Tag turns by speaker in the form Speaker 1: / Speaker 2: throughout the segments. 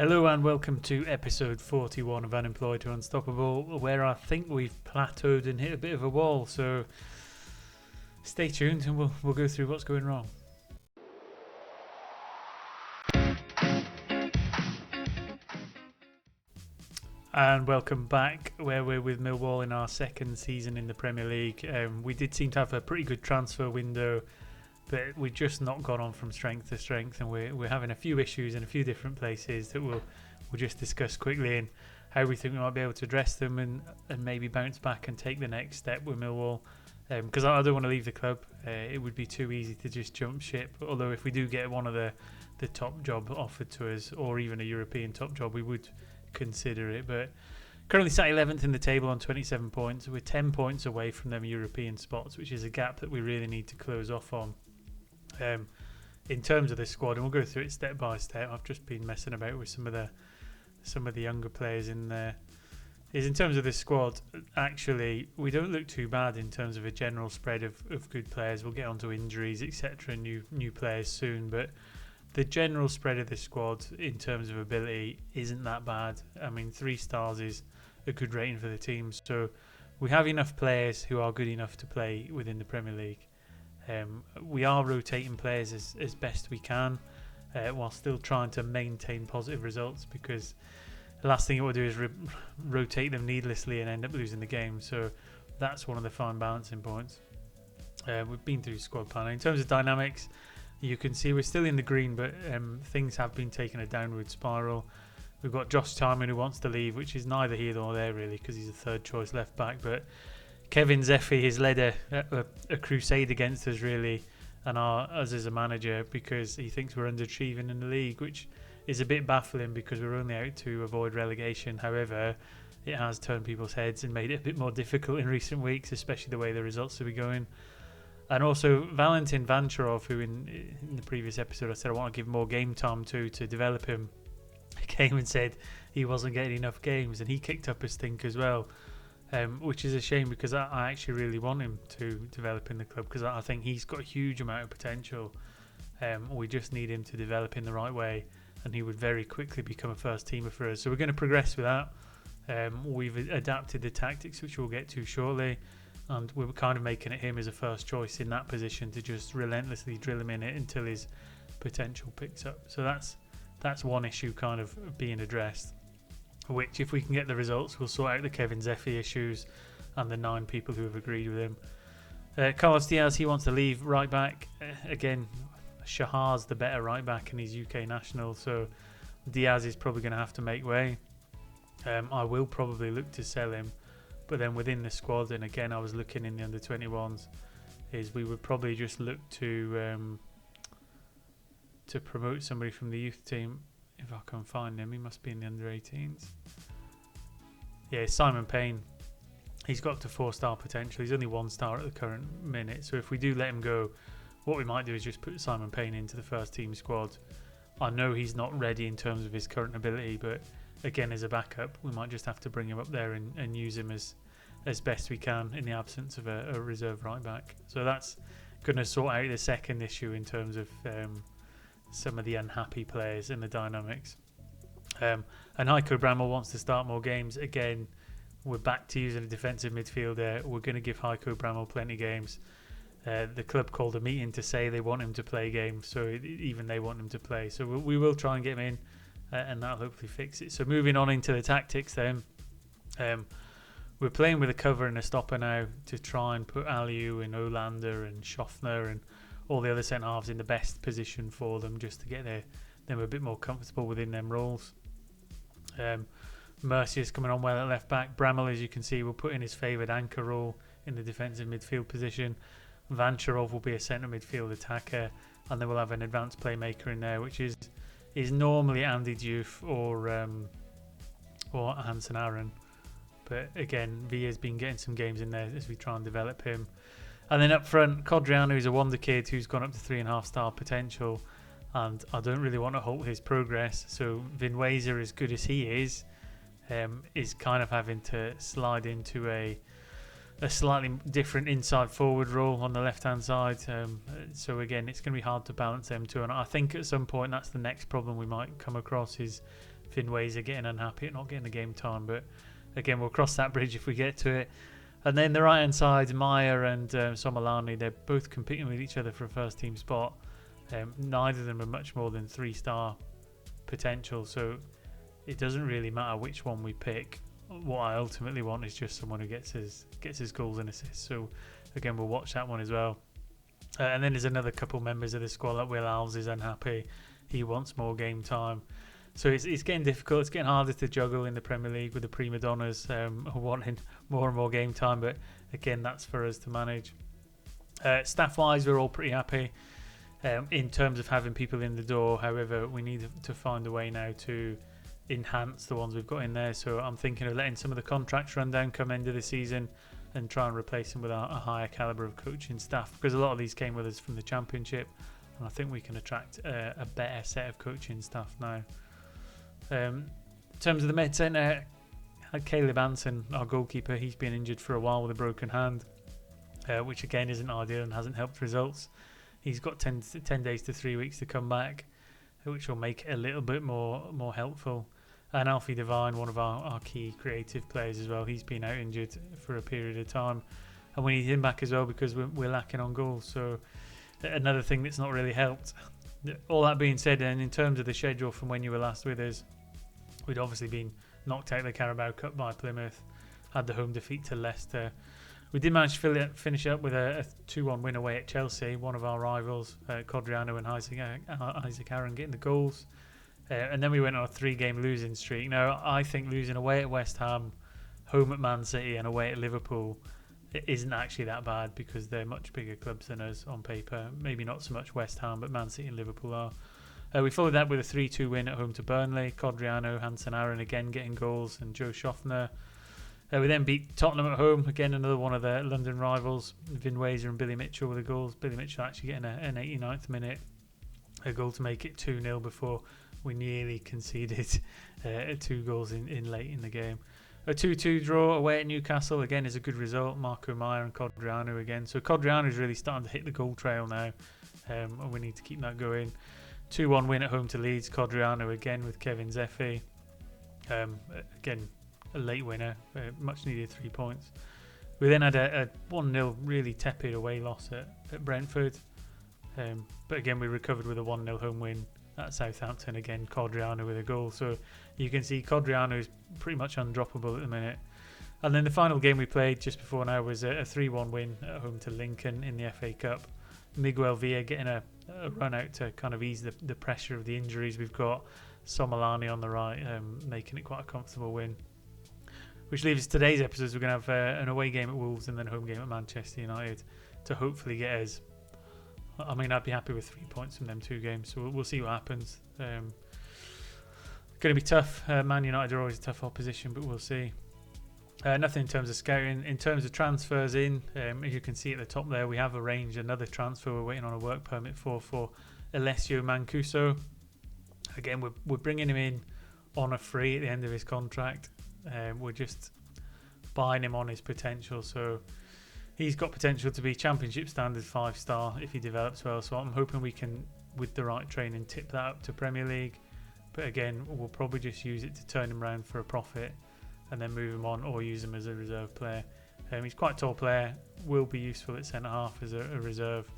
Speaker 1: Hello and welcome to episode 41 of Unemployed to Unstoppable, where I think we've plateaued and hit a bit of a wall, so stay tuned and we'll go through what's going wrong. And welcome back, where we're with Millwall in our second season in the Premier League. We did seem to have a pretty good transfer window, but we've just not gone on from strength to strength, and we're having a few issues in a few different places that we'll just discuss quickly, and how we think we might be able to address them and maybe bounce back and take the next step with Millwall. Because I don't want to leave the club. It would be too easy to just jump ship. Although if we do get one of the top job offered to us, or even a European top job, we would consider it. But currently sat 11th in the table on 27 points. We're 10 points away from them European spots, which is a gap that we really need to close off on. In terms of this squad, and we'll go through it step by step. I've just been messing about with some of the younger players in there. In terms of this squad, actually, we don't look too bad in terms of a general spread of good players. We'll get onto injuries, etc., new players soon, but the general spread of this squad in terms of ability isn't that bad. I mean, 3 stars is a good rating for the team, so we have enough players who are good enough to play within the Premier League. We are rotating players as best we can, while still trying to maintain positive results, because the last thing it will do is rotate them needlessly and end up losing the game. So that's one of the fine balancing points. We've been through squad planning. In terms of dynamics, you can see we're still in the green, but things have been taking a downward spiral. We've got Josh Timon who wants to leave, which is neither here nor there really, because he's a third choice left back, but Kevin Zeffy has led a crusade against us really, and us as a manager, because he thinks we're underachieving in the league, which is a bit baffling because we're only out to avoid relegation. However, it has turned people's heads and made it a bit more difficult in recent weeks, especially the way the results have been going. And also Valentin Vancharov, who in the previous episode I said I want to give more game time to develop him, came and said he wasn't getting enough games, and he kicked up a stink as well. Which is a shame, because I actually really want him to develop in the club, because I think he's got a huge amount of potential. We just need him to develop in the right way, and he would very quickly become a first teamer for us. So we're going to progress with that. We've adapted the tactics, which we'll get to shortly, and we're kind of making it him as a first choice in that position to just relentlessly drill him in it until his potential picks up. So that's one issue kind of being addressed, which, if we can get the results, we'll sort out the Kevin Zeffy issues and the 9 people who have agreed with him. Carlos Diaz, he wants to leave right back. Again, Shahar's the better right back and he's UK national, so Diaz is probably going to have to make way. I will probably look to sell him, but then within the squad, and again I was looking in the under-21s, is we would probably just look to promote somebody from the youth team. If I can find him, he must be in the under-18s. Yeah, Simon Payne. He's got up to 4-star potential. He's only 1-star at the current minute. So if we do let him go, what we might do is just put Simon Payne into the first team squad. I know he's not ready in terms of his current ability, but again, as a backup, we might just have to bring him up there and use him as best we can in the absence of a reserve right back. So that's going to sort out the second issue in terms of some of the unhappy players in the dynamics. And Heiko Bramall wants to start more games. Again, we're back to using a defensive midfielder. We're going to give Heiko Bramall plenty of games. The club called a meeting to say they want him to play games, so even they want him to play. So we will try and get him in, and that'll hopefully fix it. So moving on into the tactics then. We're playing with a cover and a stopper now to try and put Aliu and Olander and Schaffner and all the other centre-halves in the best position for them, just to get them a bit more comfortable within them roles. Mercier's coming on well at left-back. Bramall, as you can see, will put in his favoured anchor role in the defensive midfield position. Vancharov will be a centre midfield attacker, and then we'll have an advanced playmaker in there, which is normally Andy Diouf or Hansen Aaron. But again, Villa's been getting some games in there as we try and develop him. And then up front, Codriano is a wonder kid who's gone up to 3.5-star potential, and I don't really want to halt his progress. So Vinwazer, as good as he is kind of having to slide into a slightly different inside forward role on the left hand side. So again, it's going to be hard to balance them two. And I think at some point that's the next problem we might come across, is Finways are getting unhappy at not getting the game time. But again, we'll cross that bridge if we get to it. And then the right-hand side, Maya and Somalani, they're both competing with each other for a first-team spot. Neither of them are much more than 3-star potential, so it doesn't really matter which one we pick. What I ultimately want is just someone who gets his goals and assists. So again, we'll watch that one as well. And then there's another couple members of the squad. Like Will Alves is unhappy. He wants more game time. So it's getting difficult. It's getting harder to juggle in the Premier League with the prima donnas wanting more and more game time. But again, that's for us to manage. Staff-wise, we're all pretty happy in terms of having people in the door. However, we need to find a way now to enhance the ones we've got in there. So I'm thinking of letting some of the contracts run down come end of the season and try and replace them with a higher calibre of coaching staff, because a lot of these came with us from the Championship, and I think we can attract a better set of coaching staff now. In terms of the med centre, Caleb Anson, our goalkeeper, he's been injured for a while with a broken hand, which again isn't ideal and hasn't helped results. He's got 10 days to 3 weeks to come back, which will make it a little bit more helpful. And Alfie Devine, one of our key creative players as well, he's been out injured for a period of time, and we need him back as well because we're lacking on goals. So another thing that's not really helped. All that being said, and in terms of the schedule from when you were last with us, we'd obviously been knocked out of the Carabao Cup by Plymouth, had the home defeat to Leicester. We did manage to finish up with a 2-1 win away at Chelsea, one of our rivals, Codriano and Isaac Aaron getting the goals. And then we went on a 3-game losing streak. Now, I think losing away at West Ham, home at Man City and away at Liverpool, it isn't actually that bad because they're much bigger clubs than us on paper. Maybe not so much West Ham, but Man City and Liverpool are. We followed that with a 3-2 win at home to Burnley. Codriano, Hansen Aaron again getting goals, and Joe Schaffner. We then beat Tottenham at home, again another one of the London rivals. Vin Wazer and Billy Mitchell with the goals. Billy Mitchell actually getting an 89th minute a goal to make it 2-0 before we nearly conceded 2 goals in late in the game. A 2-2 draw away at Newcastle, again, is a good result. Marco Meyer and Codriano again. So Codriano is really starting to hit the goal trail now, and we need to keep that going. 2-1 win at home to Leeds. Codriano again with Kevin Zeffi. Again, a late winner, much needed 3 points. We then had a 1-0 really tepid away loss at Brentford. But again, we recovered with a 1-0 home win at Southampton. Again, Codriano with a goal. So you can see Codriano is pretty much undroppable at the minute. And then the final game we played just before now was a 3-1 win at home to Lincoln in the FA Cup. Miguel Villa getting a run out to kind of ease the pressure of the injuries we've got. Somalani on the right, making it quite a comfortable win. Which leaves today's episodes. We're going to have an away game at Wolves and then a home game at Manchester United to hopefully get us. I mean, I'd be happy with 3 points from them 2 games, so we'll see what happens. Going to be tough. Man United are always a tough opposition, but we'll see. Nothing in terms of scouting. In terms of transfers in, as you can see at the top there, we have arranged another transfer we're waiting on a work permit for Alessio Mancuso. Again, we're bringing him in on a free at the end of his contract. We're just buying him on his potential, so he's got potential to be Championship standard 5-star if he develops well. So I'm hoping we can, with the right training, tip that up to Premier League. But again, we'll probably just use it to turn him around for a profit and then move him on, or use him as a reserve player. He's quite a tall player, will be useful at centre half as a reserve.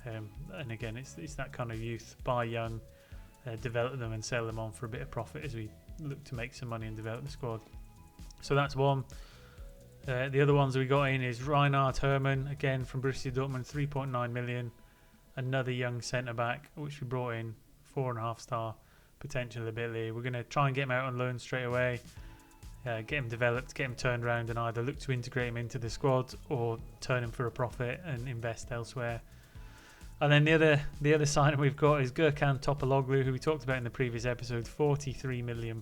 Speaker 1: And again, it's that kind of youth, buy young, develop them and sell them on for a bit of profit as we look to make some money and develop the squad. So that's one. The other ones we got in is Reinhard Herrmann, again from Borussia Dortmund, 3.9 million. Another young centre-back, which we brought in, 4.5-star potential ability. We're going to try and get him out on loan straight away, get him developed, get him turned around, and either look to integrate him into the squad or turn him for a profit and invest elsewhere. And then the other signing we've got is Gurkan Topaloglu, who we talked about in the previous episode, £43 million.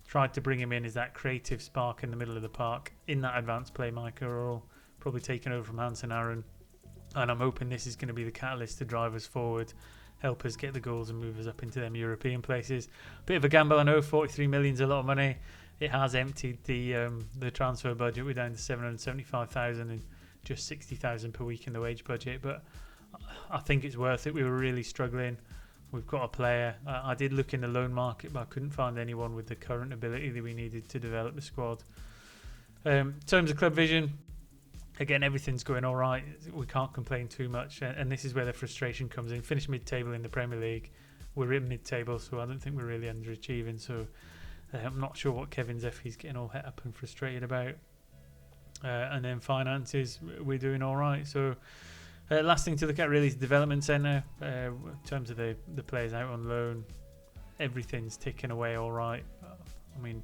Speaker 1: Tried to bring him in as that creative spark in the middle of the park in that advanced playmaker role, probably taken over from Hansen Aaron. And I'm hoping this is going to be the catalyst to drive us forward, help us get the goals and move us up into them European places. Bit of a gamble, I know. 43 million is a lot of money. It has emptied the transfer budget. We're down to 775,000 and just 60,000 per week in the wage budget. But I think it's worth it. We were really struggling we've got a player. I did look in the loan market, but I couldn't find anyone with the current ability that we needed to develop the squad. In terms of club vision, again, everything's going all right. We can't complain too much, and this is where the frustration comes in. Finished mid-table in the Premier League. We're in mid-table, so I don't think we're really underachieving. So I'm not sure what Kevin Zeffie's getting all het up and frustrated about. And then finances, we're doing all right. So last thing to look at really is the development centre. In terms of the players out on loan, everything's ticking away all right. I mean,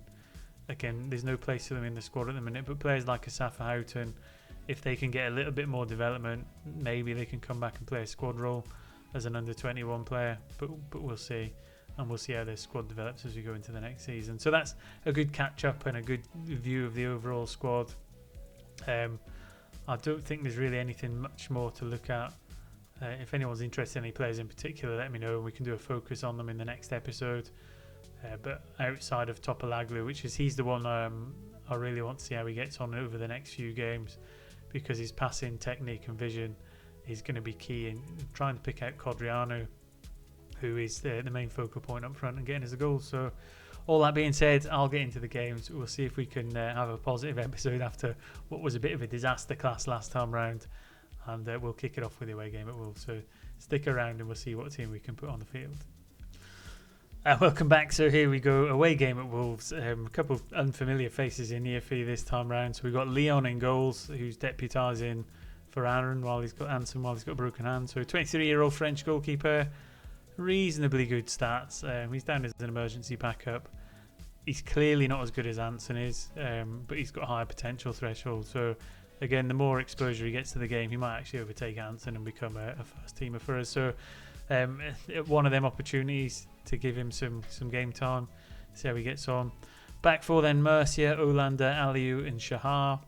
Speaker 1: again, there's no place for them in the squad at the minute, but players like Asafa Houghton, if they can get a little bit more development, maybe they can come back and play a squad role as an under-21 player, but we'll see, and we'll see how their squad develops as we go into the next season. So that's a good catch-up and a good view of the overall squad. I don't think there's really anything much more to look at. If anyone's interested in any players in particular, let me know, and we can do a focus on them in the next episode. But outside of Topolaglu, he's the one I really want to see how he gets on over the next few games, because his passing technique and vision is going to be key in trying to pick out Codriano, who is the main focal point up front and getting us a goal. So all that being said, I'll get into the games. We'll see if we can have a positive episode after what was a bit of a disaster class last time round, and we'll kick it off with the away game at Wolves. So stick around and we'll see what team we can put on the field. Welcome back. So here we go, away game at Wolves. A couple of unfamiliar faces in here for you this time round. So we've got Leon in goals, who's deputising for Aaron while he's got Anson while he's got a broken hand. So 23-year-old French goalkeeper, reasonably good stats. He's down as an emergency backup. He's clearly not as good as Anson is, but he's got a higher potential threshold. So again, the more exposure he gets to the game, he might actually overtake Anson and become a first teamer for us. So one of them opportunities to give him some game time, see how he gets on. Back four then, Mercia, Olander, Aliou and Shahar.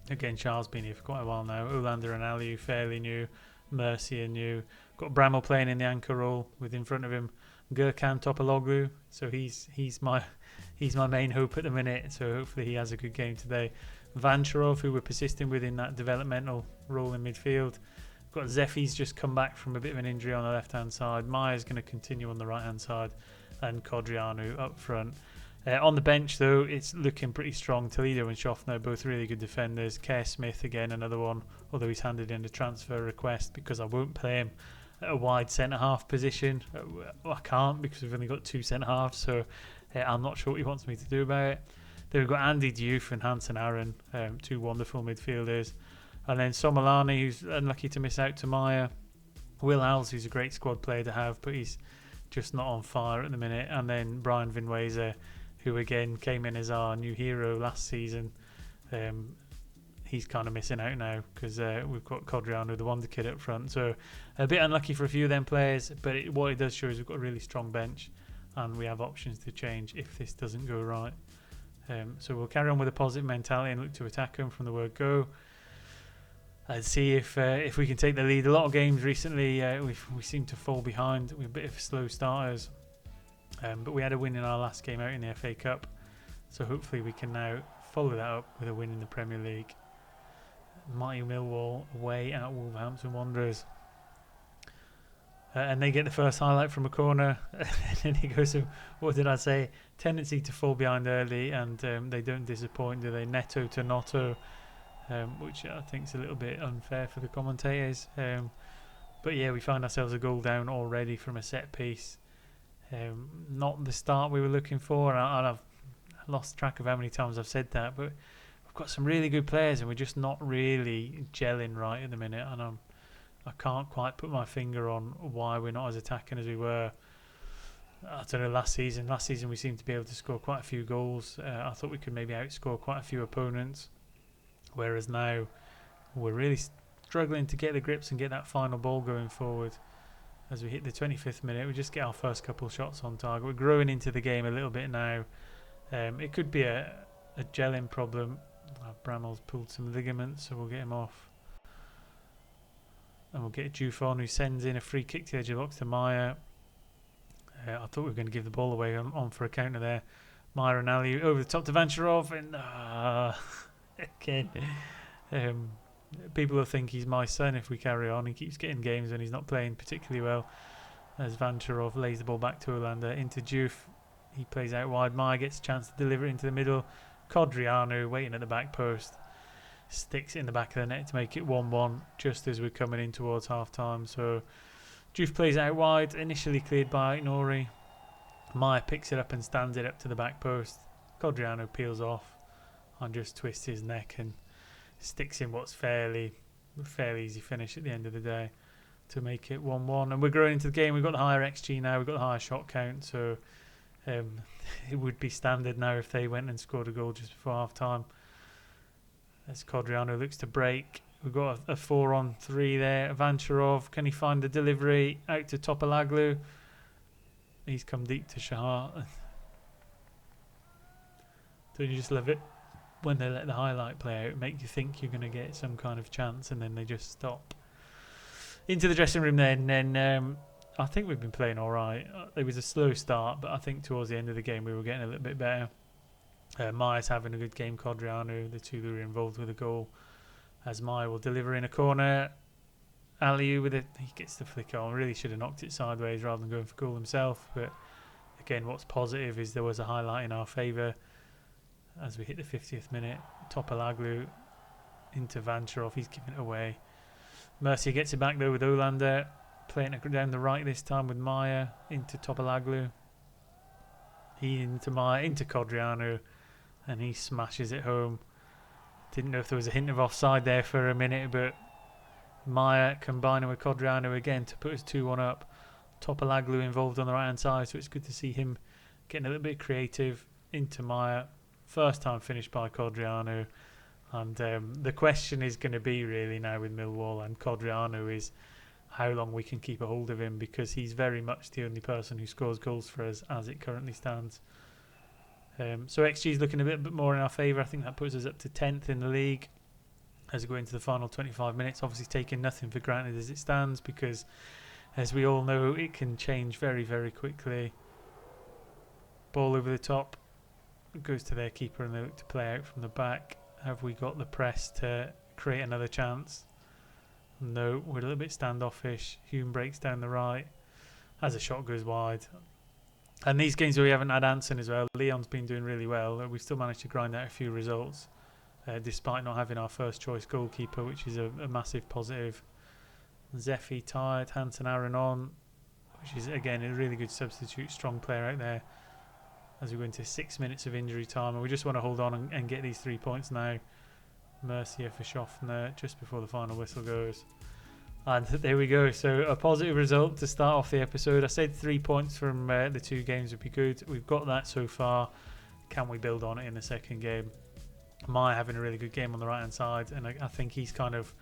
Speaker 1: Again, Shah's been here for quite a while now. Olander and Aliou fairly new, Mercia new. Got Bramall playing in the anchor role with in front of him Gurkan Topologlu. So he's my main hope at the minute. So hopefully he has a good game today. Vancharov, who we're persisting with in that developmental role in midfield. Got Zeffie's just come back from a bit of an injury on the left-hand side. Maya's going to continue on the right-hand side, and Codriano up front. On the bench, though, it's looking pretty strong. Toledo and Schaffner, both really good defenders. Kerr Smith, again, another one, although he's handed in a transfer request because I won't play him at a wide centre-half position. I can't because we've only got two centre-halves, so I'm not sure what he wants me to do about it. Then we've got Andy Diouf and Hansen Aaron, two wonderful midfielders. And then Somolani, who's unlucky to miss out to Maya. Will Alves, who's a great squad player to have, but he's just not on fire at the minute. And then Brian Vinweza, who again came in as our new hero last season. He's kind of missing out now because we've got Codriano, the wonder kid, up front. So a bit unlucky for a few of them players, but what it does show is we've got a really strong bench and we have options to change if this doesn't go right. So we'll carry on with a positive mentality and look to attack them from the word go. And see if we can take the lead. A lot of games recently, we seem to fall behind. We're a bit of slow starters. But we had a win in our last game out in the FA Cup. So hopefully we can now follow that up with a win in the Premier League. Mighty Millwall away at Wolverhampton Wanderers. And they get the first highlight from a corner. And then he goes, what did I say? Tendency to fall behind early, and they don't disappoint, do they? Neto to Noto. Which I think is a little bit unfair for the commentators. But yeah, we find ourselves a goal down already from a set piece. Not the start we were looking for, and I've lost track of how many times I've said that, but we've got some really good players and we're just not really gelling right at the minute, and I can't quite put my finger on why we're not as attacking as we were. I don't know, last season we seemed to be able to score quite a few goals. I thought we could maybe outscore quite a few opponents. Whereas now we're really struggling to get the grips and get that final ball going forward. As we hit the 25th minute, we just get our first couple shots on target. We're growing into the game a little bit now. It could be a gelling problem. Bramall's pulled some ligaments, so we'll get him off. And we'll get Dufon, who sends in a free kick to the edge of the box to Maya. I thought we were going to give the ball away on for a counter there. Maya and Ali over the top to Vancharov, and again, people will think he's my son if we carry on. He keeps getting games when he's not playing particularly well. as Vancharov lays the ball back to Olander into Diouf. He plays out wide. Maya gets a chance to deliver it into the middle. Codrianu waiting at the back post. Sticks it in the back of the net to make it 1-1 just as we're coming in towards half time. So Diouf plays out wide, initially cleared by Nori. Maya picks it up and stands it up to the back post. Codrianu peels off and just twists his neck and sticks in what's fairly easy finish at the end of the day to make it 1-1. And we're growing into the game. We've got the higher XG now. We've got the higher shot count. So it would be standard now if they went and scored a goal just before half time. As Codrianu looks to break. We've got a 4-on-3 there. Vancharov, can he find the delivery out to Topalaglu? He's come deep to Shahar. Don't you just love it when they let the highlight play out, make you think you're going to get some kind of chance, and then they just stop. Into the dressing room then, and I think we've been playing all right. It was a slow start, but I think towards the end of the game we were getting a little bit better. Maya's having a good game, Codrianu, the two that were involved with a goal. As Maya will deliver in a corner. Aliu with it, he gets the flick on. Really should have knocked it sideways rather than going for goal himself. But again, what's positive is there was a highlight in our favour as we hit the 50th minute. Topalaglu into Vancharov, he's giving it away. Mercia gets it back though with Olander, playing it down the right this time with Maya into Topalaglu. He into Maya, into Codrianu, and he smashes it home. Didn't know if there was a hint of offside there for a minute, but Maya combining with Codrianu again to put us 2-1 up. Topalaglu involved on the right hand side, so it's good to see him getting a little bit creative into Maya. First time finished by Codrianu, and the question is going to be really now with Millwall and Codrianu is how long we can keep a hold of him, because he's very much the only person who scores goals for us as it currently stands. So XG is looking a bit more in our favour. I think that puts us up to 10th in the league as we go into the final 25 minutes. Obviously taking nothing for granted as it stands, because as we all know it can change very, very quickly. Ball over the top, it goes to their keeper and they look to play out from the back. Have we got the press to create another chance? No, we're a little bit standoffish. Hume breaks down the right as a shot goes wide. And these games where we haven't had Anson as well, Leon's been doing really well. We've still managed to grind out a few results despite not having our first choice goalkeeper, which is a massive positive. Zeffy tired, Hansen Aaron on, which is again a really good substitute, strong player out there as we go into 6 minutes of injury time, and we just want to hold on and get these 3 points now. Mercia for Schaffner just before the final whistle goes. And there we go. So a positive result to start off the episode. I said 3 points from the two games would be good. We've got that so far. Can we build on it in the second game? Maya having a really good game on the right hand side, and I think he's kind of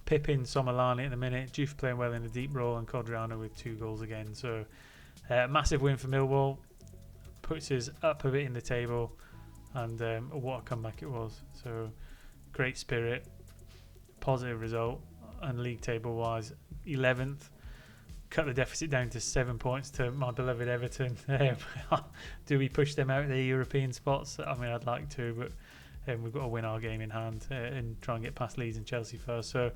Speaker 1: pipping Somalani at the minute. Diouf playing well in the deep role, and Codrianu with 2 goals again. So massive win for Millwall. Puts us up a bit in the table, and what a comeback it was. So great spirit, positive result. And league table wise 11th, cut the deficit down to 7 points to my beloved Everton. Do we push them out of the European spots? I mean, I'd like to, but we've got to win our game in hand and try and get past Leeds and Chelsea first. So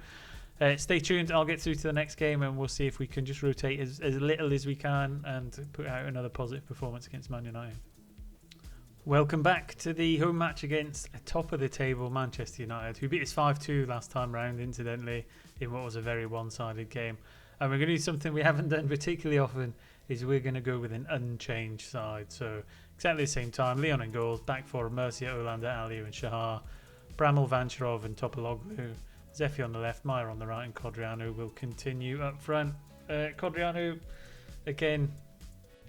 Speaker 1: stay tuned. I'll get through to the next game and we'll see if we can just rotate as little as we can and put out another positive performance against Man United. Welcome back to the home match against top of the table Manchester United, who beat us 5-2 last time round, incidentally, in what was a very one-sided game. And we're going to do something we haven't done particularly often, is we're going to go with an unchanged side. So exactly the same time, Leon in goals, back four, Mercia, Olander, Aliu and Shahar, Bramall, Vancharov and Topaloglu, Zeffy on the left, Maya on the right, and Codrianu will continue up front. Codrianu, again,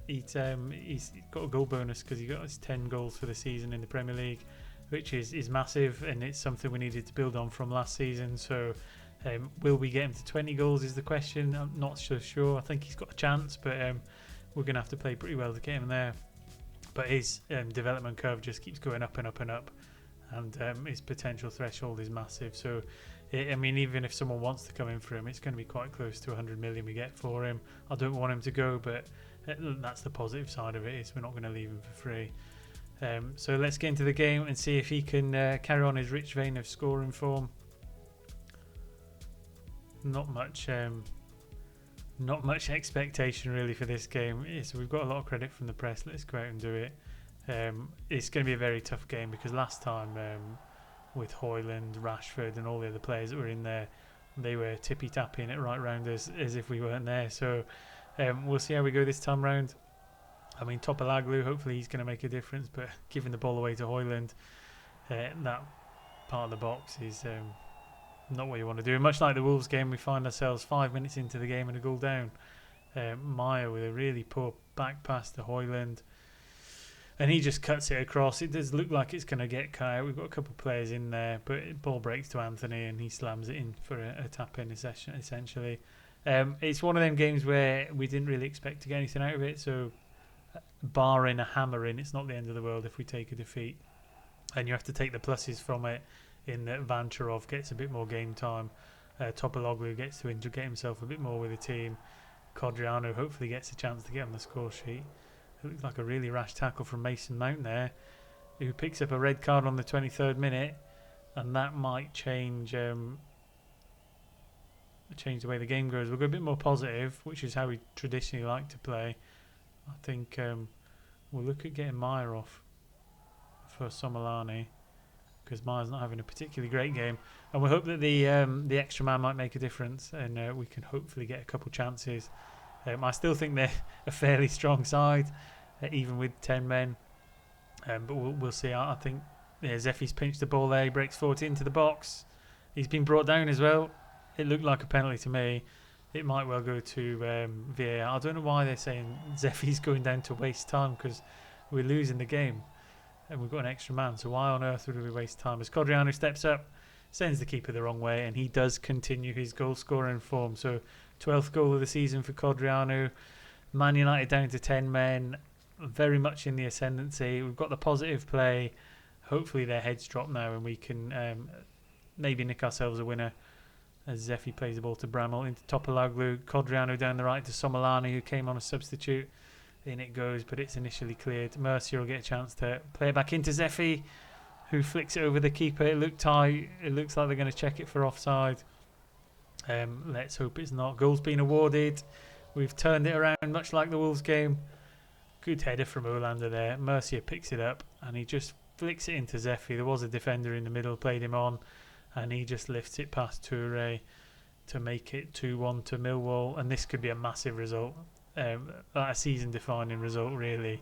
Speaker 1: he's got a goal bonus because he got his 10 goals for the season in the Premier League, which is massive, and it's something we needed to build on from last season. So will we get him to 20 goals is the question. I'm not so sure. I think he's got a chance, but we're going to have to play pretty well to get him there. But his development curve just keeps going up and up and up, and his potential threshold is massive. So I mean, even if someone wants to come in for him, it's going to be quite close to 100 million we get for him. I don't want him to go, but that's the positive side of it, is we're not going to leave him for free. So let's get into the game and see if he can carry on his rich vein of scoring form. Not much Not much expectation really for this game. So we've got a lot of credit from the press. Let's go out and do it. It's going to be a very tough game because last time with Hoyland, Rashford and all the other players that were in there, they were tippy-tapping it right round us as if we weren't there. So we'll see how we go this time round. I mean, Topalaglu, hopefully he's going to make a difference, but giving the ball away to Hoyland, that part of the box is not what you want to do. And much like the Wolves game, we find ourselves 5 minutes into the game and a goal down. Meyer with a really poor back pass to Hoyland, and he just cuts it across. It does look like it's going to get cut out. We've got a couple of players in there, but ball breaks to Anthony and he slams it in for a tap-in essentially. It's one of them games where we didn't really expect to get anything out of it, so barring a hammering, it's not the end of the world if we take a defeat. And you have to take the pluses from it in that Vancharov gets a bit more game time. Topaloglu gets to get himself a bit more with the team. Codriano hopefully gets a chance to get on the score sheet. It looks like a really rash tackle from Mason Mount there, who picks up a red card on the 23rd minute, and that might change the way the game goes. We'll go a bit more positive, which is how we traditionally like to play. I think we'll look at getting Meyer off for Somolani, because Meyer's not having a particularly great game, and we hope that the extra man might make a difference, and we can hopefully get a couple chances. I still think they're a fairly strong side, even with 10 men, but we'll see. I think Zeffy's pinched the ball there. He breaks forward into the box. He's been brought down as well. It looked like a penalty to me. It might well go to VAR. I don't know why they're saying Zeffy's going down to waste time, because we're losing the game and we've got an extra man, so why on earth would we waste time? As Codriano steps up, sends the keeper the wrong way, and he does continue his goal scoring form. So 12th goal of the season for Codriano. Man United down to 10 men, very much in the ascendancy. We've got the positive play. Hopefully their heads drop now and we can maybe nick ourselves a winner, as Zeffy plays the ball to Bramall into Topaloglu. Codriano down the right to Somolani, who came on a substitute. In it goes, but it's initially cleared. Mercier will get a chance to play it back into Zeffy, who flicks it over the keeper. It looked tight. It looks like they're going to check it for offside. Let's hope it's not. Goal's been awarded. We've turned it around, much like the Wolves game. Good header from Olander there. Mercier picks it up and he just flicks it into Zeffy. There was a defender in the middle, played him on, and he just lifts it past Toure to make it 2-1 to Millwall. And this could be a massive result. A season-defining result, really.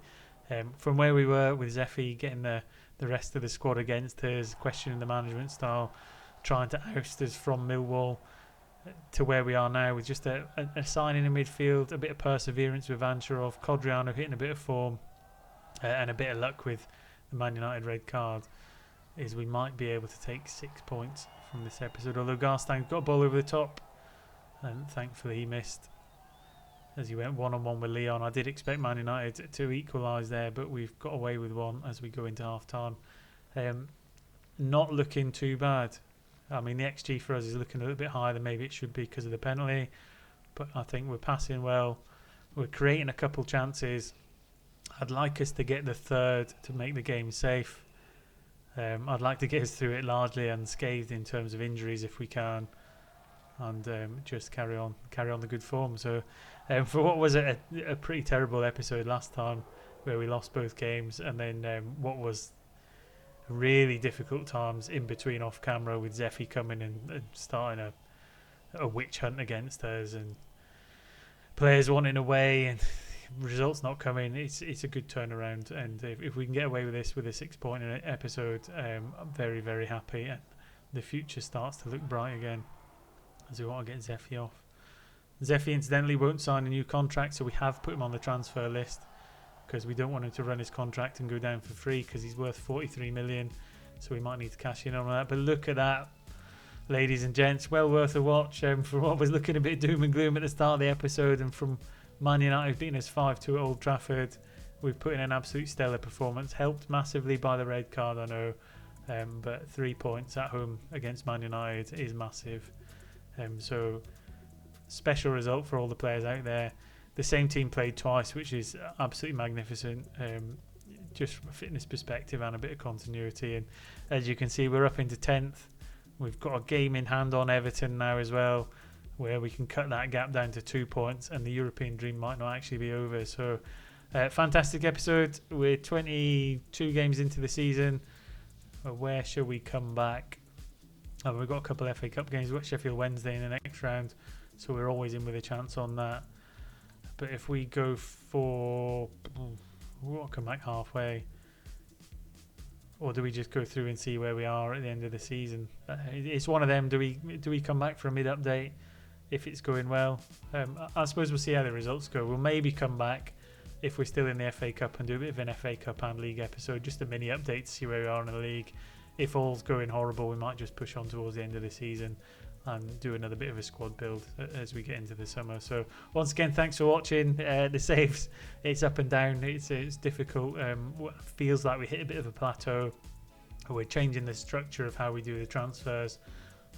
Speaker 1: From where we were with Zeffy getting the rest of the squad against us, questioning the management style, trying to oust us from Millwall, to where we are now with just a signing in midfield, a bit of perseverance with Vancharov, Codriano hitting a bit of form, and a bit of luck with the Man United red card, is we might be able to take 6 points from this episode. Although Garstang's got a ball over the top, and thankfully he missed as he went one-on-one with Leon. I did expect Man United to equalise there, but we've got away with one as we go into half-time. Not looking too bad. I mean, the XG for us is looking a little bit higher than maybe it should be because of the penalty, but I think we're passing well. We're creating a couple chances. I'd like us to get the third to make the game safe. I'd like to get us through it largely unscathed in terms of injuries if we can, and just carry on the good form. So for what was a pretty terrible episode last time where we lost both games, and then what was really difficult times in between off camera with Zeffy coming and starting a witch hunt against us, and players wanting away and results not coming, it's a good turnaround. And if we can get away with this with a 6-point episode, I'm very, very happy, and the future starts to look bright again as we want to get Zeffy off. Zeffy incidentally won't sign a new contract, so we have put him on the transfer list because we don't want him to run his contract and go down for free, because he's worth 43 million, so we might need to cash in on that. But look at that, ladies and gents, well worth a watch. For what was looking a bit doom and gloom at the start of the episode, and from Man United beating us 5-2 at Old Trafford, we've put in an absolute stellar performance, helped massively by the red card, I know, but 3 points at home against Man United is massive. So special result for all the players out there. The same team played twice, which is absolutely magnificent, just from a fitness perspective and a bit of continuity. And as you can see, we're up into 10th. We've got a game in hand on Everton now as well. where we can cut that gap down to 2 points, and the European dream might not actually be over. So, fantastic episode. We're 22 games into the season. Where shall we come back? We've got a couple of FA Cup games. We've got Sheffield Wednesday in the next round, so we're always in with a chance on that. But if we go for... we'll come back halfway. Or do we just go through and see where we are at the end of the season? It's one of them. Do we come back for a mid-update if it's going well? I suppose we'll see how the results go. We'll maybe come back if we're still in the FA Cup and do a bit of an FA Cup and League episode, just a mini update to see where we are in the league. If all's going horrible, we might just push on towards the end of the season and do another bit of a squad build as we get into the summer. So once again, thanks for watching. The saves, it's up and down. It's difficult. Feels like we hit a bit of a plateau. We're changing the structure of how we do the transfers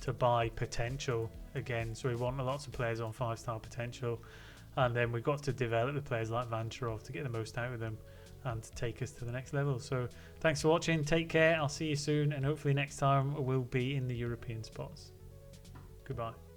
Speaker 1: to buy potential again. So we want lots of players on 5-star potential. And then we've got to develop the players like Vancherov to get the most out of them and to take us to the next level. So thanks for watching. Take care. I'll see you soon. And hopefully next time we'll be in the European spots. Goodbye.